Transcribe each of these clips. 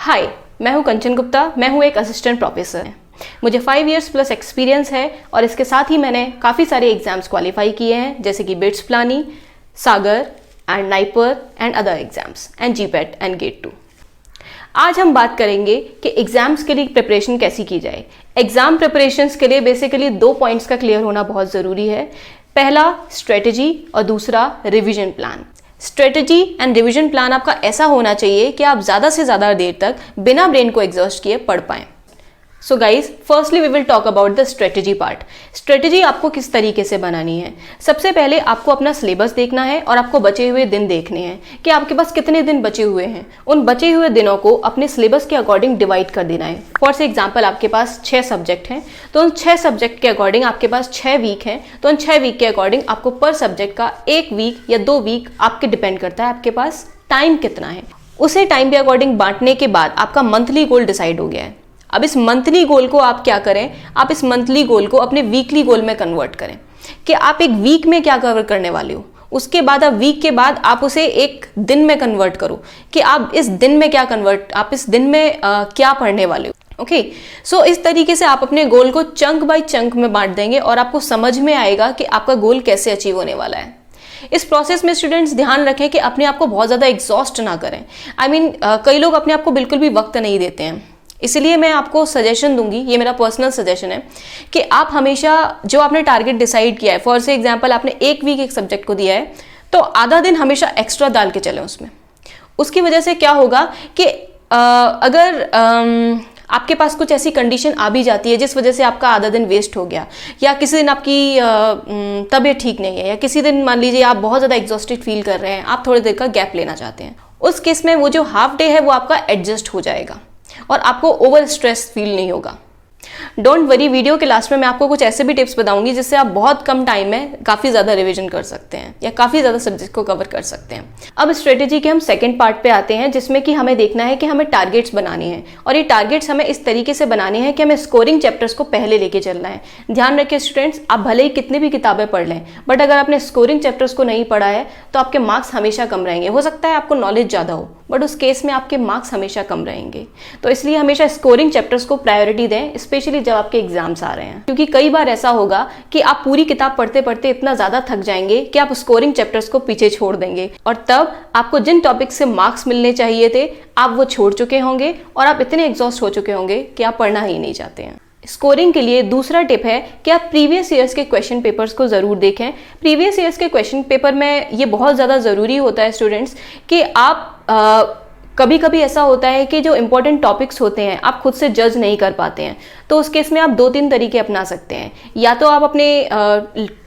हाय, मैं हूं कंचन गुप्ता। मैं हूं एक असिस्टेंट प्रोफेसर। मुझे 5 इयर्स प्लस एक्सपीरियंस है और इसके साथ ही मैंने काफ़ी सारे एग्जाम्स क्वालिफाई किए हैं, जैसे कि BITS Pilani, Sagar and NIPER and other exams and GPAT and GATE 2। आज हम बात करेंगे कि एग्जाम्स के लिए प्रिपरेशन कैसी की जाए। एग्जाम प्रिपरेशंस के लिए बेसिकली 2 पॉइंट्स का क्लियर होना बहुत ज़रूरी है। पहला स्ट्रेटजी और दूसरा revision plan. Strategy and revision plan आपका ऐसा होना चाहिए कि आप ज़्यादा से ज़्यादा देर तक बिना ब्रेन को एग्जॉस्ट किए पढ़ पाएं। So guys, firstly we will talk about the strategy part. Strategy आपको किस तरीके से बनानी है। सबसे पहले आपको अपना सिलेबस देखना है और आपको बचे हुए दिन देखने हैं कि आपके पास कितने दिन बचे हुए हैं। उन बचे हुए दिनों को अपने सिलेबस के अकॉर्डिंग डिवाइड कर देना है। फॉर एग्जाम्पल, आपके पास 6 सब्जेक्ट हैं, तो उन 6 सब्जेक्ट के अकॉर्डिंग आपके पास 6 वीक हैं, तो उन 6 वीक के अकॉर्डिंग आपको पर सब्जेक्ट का 1 वीक या 2 वीक आपके डिपेंड करता है आपके पास टाइम कितना है। उसे टाइम के अकॉर्डिंग बांटने के बाद आपका मंथली गोल डिसाइड हो गया है। अब इस मंथली गोल को आप क्या करें, आप इस मंथली गोल को अपने वीकली गोल में कन्वर्ट करें कि आप एक वीक में क्या कवर करने वाले हो। उसके बाद आप वीक के बाद आप उसे एक दिन में कन्वर्ट करो कि आप इस दिन में क्या पढ़ने वाले हो। ओके, सो इस तरीके से आप अपने गोल को चंक बाय चंक में बांट देंगे और आपको समझ में आएगा कि आपका गोल कैसे अचीव होने वाला है। इस प्रोसेस में स्टूडेंट्स ध्यान रखें कि अपने आप को बहुत ज़्यादा एग्जॉस्ट ना करें। कई लोग अपने आप को बिल्कुल भी वक्त नहीं देते हैं। इसलिए मैं आपको सजेशन दूंगी, ये मेरा पर्सनल सजेशन है कि आप हमेशा जो आपने टारगेट डिसाइड किया है, फॉर एग्जांपल आपने 1 वीक एक सब्जेक्ट को दिया है, तो आधा दिन हमेशा एक्स्ट्रा डाल के चलें उसमें। उसकी वजह से क्या होगा कि अगर आपके पास कुछ ऐसी कंडीशन आ भी जाती है जिस वजह से आपका आधा दिन वेस्ट हो गया, या किसी दिन आपकी तबीयत ठीक नहीं है, या किसी दिन मान लीजिए आप बहुत ज़्यादा एग्जॉस्टेड फील कर रहे हैं, आप थोड़ी देर का गैप लेना चाहते हैं, उस केस में वो जो हाफ डे है वो आपका एडजस्ट हो जाएगा और आपको ओवर स्ट्रेस फील नहीं होगा। डोंट वरी, वीडियो के लास्ट में मैं आपको कुछ ऐसे भी टिप्स बताऊंगी जिससे आप बहुत कम टाइम में काफ़ी ज़्यादा रिवीजन कर सकते हैं या काफ़ी ज़्यादा सब्जेक्ट को कवर कर सकते हैं। अब स्ट्रेटेजी के हम सेकंड पार्ट पे आते हैं, जिसमें कि हमें देखना है कि हमें टारगेट्स बनाने हैं और ये टारगेट्स हमें इस तरीके से बनाने हैं कि हमें स्कोरिंग चैप्टर्स को पहले लेके चलना है। ध्यान रखिए स्टूडेंट्स, आप भले ही कितनी भी किताबें पढ़ लें, बट अगर आपने स्कोरिंग चैप्टर्स को नहीं पढ़ा है तो आपके मार्क्स हमेशा कम रहेंगे। हो सकता है आपको नॉलेज ज़्यादा हो, बट उस केस में आपके मार्क्स हमेशा कम रहेंगे। तो इसलिए हमेशा स्कोरिंग चैप्टर्स को प्रायोरिटी दें, स्पेशली जब आपके एग्जाम्स आ रहे हैं, क्योंकि कई बार ऐसा होगा कि आप पूरी किताब पढ़ते पढ़ते इतना ज़्यादा थक जाएंगे कि आप स्कोरिंग चैप्टर्स को पीछे छोड़ देंगे और तब आपको जिन टॉपिक से मार्क्स मिलने चाहिए थे आप वो छोड़ चुके होंगे और आप इतने एग्जॉस्ट हो चुके होंगे कि आप पढ़ना ही नहीं चाहते हैं। स्कोरिंग के लिए दूसरा टिप है कि आप प्रीवियस ईयर्स के क्वेश्चन पेपर्स को ज़रूर देखें। प्रीवियस ईयर्स के क्वेश्चन पेपर में ये बहुत ज़्यादा ज़रूरी होता है स्टूडेंट्स कि आप कभी कभी ऐसा होता है कि जो इंपॉर्टेंट टॉपिक्स होते हैं आप खुद से जज नहीं कर पाते हैं, तो उस केस में आप 2-3 तरीके अपना सकते हैं। या तो आप अपने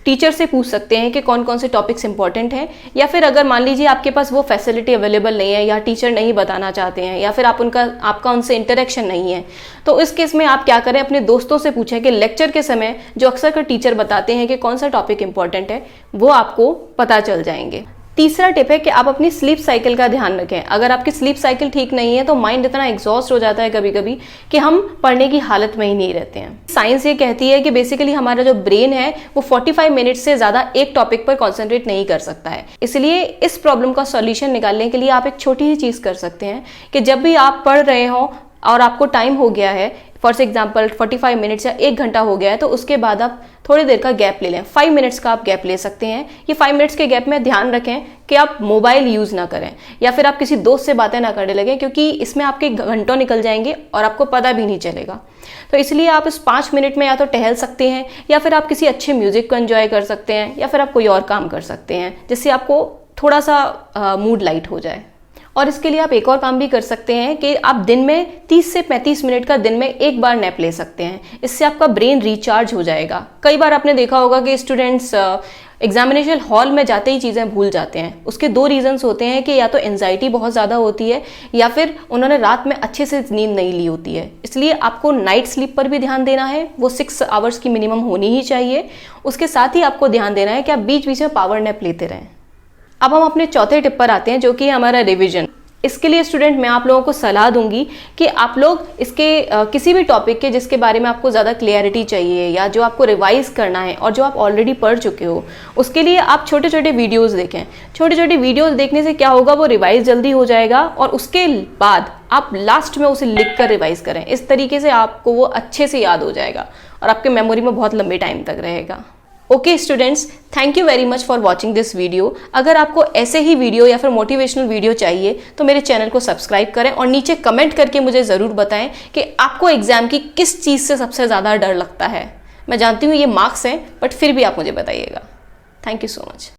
टीचर से पूछ सकते हैं कि कौन कौन से टॉपिक्स इंपॉर्टेंट हैं, या फिर अगर मान लीजिए आपके पास वो फैसिलिटी अवेलेबल नहीं है या टीचर नहीं बताना चाहते हैं या फिर आपका उनसे इंटरेक्शन नहीं है, तो इस केस में आप क्या करें, अपने दोस्तों से पूछें कि लेक्चर के समय जो अक्सर कर टीचर बताते हैं कि कौन सा टॉपिक इंपॉर्टेंट है, वो आपको पता चल जाएंगे। तीसरा टिप है कि आप अपनी स्लीप साइकिल का ध्यान रखें। अगर आपकी स्लीप साइकिल ठीक नहीं है तो माइंड इतना एग्जॉस्ट हो जाता है कभी कभी कि हम पढ़ने की हालत में ही नहीं रहते हैं। साइंस ये कहती है कि बेसिकली हमारा जो ब्रेन है वो 45 मिनट से ज़्यादा एक टॉपिक पर कॉन्सेंट्रेट नहीं कर सकता है। इसलिए इस प्रॉब्लम का सॉल्यूशन निकालने के लिए आप एक छोटी ही चीज़ कर सकते हैं कि जब भी आप पढ़ रहे हो और आपको टाइम हो गया है, फॉर एग्जाम्पल 45 मिनट्स या 1 घंटा हो गया है, तो उसके बाद आप थोड़ी देर का गैप ले लें। 5 मिनट्स का आप गैप ले सकते हैं। ये 5 मिनट्स के गैप में ध्यान रखें कि आप मोबाइल यूज़ ना करें या फिर आप किसी दोस्त से बातें ना करने लगें, क्योंकि इसमें आपके घंटों निकल जाएंगे और आपको पता भी नहीं चलेगा। तो इसलिए आप इस 5 मिनट में या तो टहल सकते हैं या फिर आप किसी अच्छे म्यूजिक को एंजॉय कर सकते हैं या फिर आप कोई और काम कर सकते हैं जिससे आपको थोड़ा सा मूड लाइट हो जाए। और इसके लिए आप एक और काम भी कर सकते हैं कि आप दिन में 30 से 35 मिनट का दिन में एक बार नैप ले सकते हैं। इससे आपका ब्रेन रिचार्ज हो जाएगा। कई बार आपने देखा होगा कि स्टूडेंट्स एग्जामिनेशन हॉल में जाते ही चीज़ें भूल जाते हैं। उसके 2 रीजंस होते हैं कि या तो एंजाइटी बहुत ज़्यादा होती है या फिर उन्होंने रात में अच्छे से नींद नहीं ली होती है। इसलिए आपको नाइट स्लीप पर भी ध्यान देना है, वो 6 आवर्स की मिनिमम होनी ही चाहिए। उसके साथ ही आपको ध्यान देना है कि आप बीच बीच में पावर नैप लेते रहें। अब हम अपने चौथे टिप पर आते हैं, जो कि हमारा रिवीजन। इसके लिए स्टूडेंट मैं आप लोगों को सलाह दूंगी कि आप लोग इसके किसी भी टॉपिक के जिसके बारे में आपको ज़्यादा क्लियरिटी चाहिए या जो आपको रिवाइज करना है और जो आप ऑलरेडी पढ़ चुके हो, उसके लिए आप छोटे छोटे वीडियोस देखें। छोटे छोटे वीडियोस देखने से क्या होगा, वो रिवाइज जल्दी हो जाएगा और उसके बाद आप लास्ट में उसे लिख कर रिवाइज करें। इस तरीके से आपको वो अच्छे से याद हो जाएगा और आपके मेमोरी में बहुत लंबे टाइम तक रहेगा। Okay students, thank you very much for watching this video. अगर आपको ऐसे ही वीडियो या फिर मोटिवेशनल वीडियो चाहिए तो मेरे चैनल को सब्सक्राइब करें और नीचे कमेंट करके मुझे ज़रूर बताएं कि आपको एग्जाम की किस चीज़ से सबसे ज़्यादा डर लगता है। मैं जानती हूँ ये मार्क्स हैं, बट फिर भी आप मुझे बताइएगा। Thank you so much.